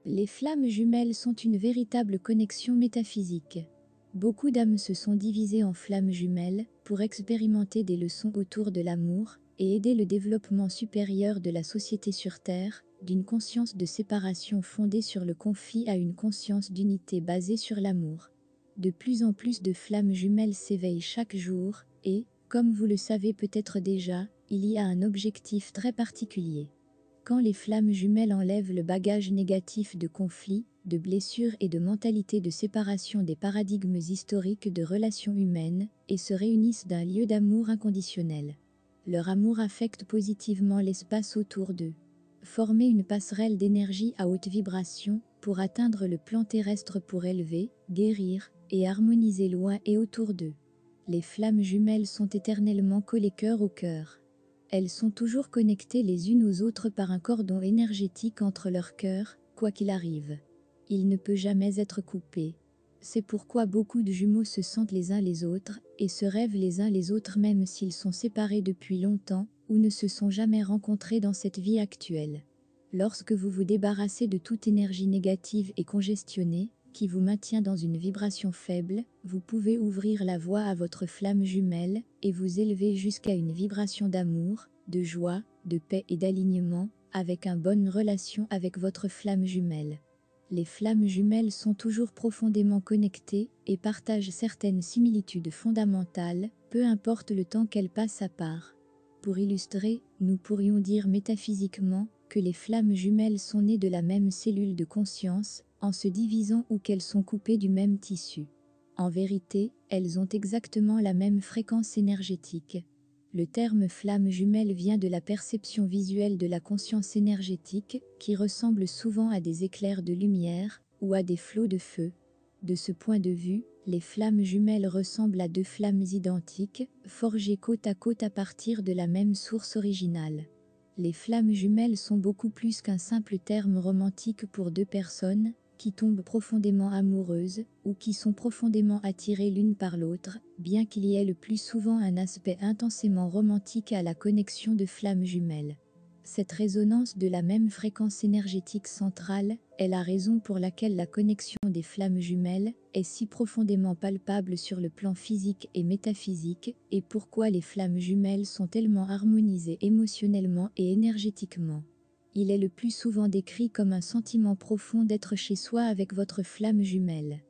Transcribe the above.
Les flammes jumelles sont une véritable connexion métaphysique. Beaucoup d'âmes se sont divisées en flammes jumelles pour expérimenter des leçons autour de l'amour et aider le développement supérieur de la société sur Terre, d'une conscience de séparation fondée sur le conflit à une conscience d'unité basée sur l'amour. De plus en plus de flammes jumelles s'éveillent chaque jour et, comme vous le savez peut-être déjà, il y a un objectif très particulier. Quand les flammes jumelles enlèvent le bagage négatif de conflits, de blessures et de mentalité de séparation des paradigmes historiques de relations humaines, et se réunissent d'un lieu d'amour inconditionnel. Leur amour affecte positivement l'espace autour d'eux. Former une passerelle d'énergie à haute vibration pour atteindre le plan terrestre pour élever, guérir et harmoniser loin et autour d'eux. Les flammes jumelles sont éternellement collées cœur au cœur. Elles sont toujours connectées les unes aux autres par un cordon énergétique entre leurs cœurs, quoi qu'il arrive. Il ne peut jamais être coupé. C'est pourquoi beaucoup de jumeaux se sentent les uns les autres et se rêvent les uns les autres même s'ils sont séparés depuis longtemps ou ne se sont jamais rencontrés dans cette vie actuelle. Lorsque vous vous débarrassez de toute énergie négative et congestionnée, qui vous maintient dans une vibration faible, vous pouvez ouvrir la voie à votre flamme jumelle et vous élever jusqu'à une vibration d'amour, de joie, de paix et d'alignement, avec une bonne relation avec votre flamme jumelle. Les flammes jumelles sont toujours profondément connectées et partagent certaines similitudes fondamentales, peu importe le temps qu'elles passent à part. Pour illustrer, nous pourrions dire métaphysiquement que les flammes jumelles sont nées de la même cellule de conscience, en se divisant ou qu'elles sont coupées du même tissu. En vérité, elles ont exactement la même fréquence énergétique. Le terme flamme jumelle vient de la perception visuelle de la conscience énergétique, qui ressemble souvent à des éclairs de lumière ou à des flots de feu. De ce point de vue, les flammes jumelles ressemblent à deux flammes identiques, forgées côte à partir de la même source originale. Les flammes jumelles sont beaucoup plus qu'un simple terme romantique pour deux personnes qui tombent profondément amoureuses ou qui sont profondément attirées l'une par l'autre, bien qu'il y ait le plus souvent un aspect intensément romantique à la connexion de flammes jumelles. Cette résonance de la même fréquence énergétique centrale est la raison pour laquelle la connexion des flammes jumelles est si profondément palpable sur le plan physique et métaphysique, et pourquoi les flammes jumelles sont tellement harmonisées émotionnellement et énergétiquement. Il est le plus souvent décrit comme un sentiment profond d'être chez soi avec votre flamme jumelle.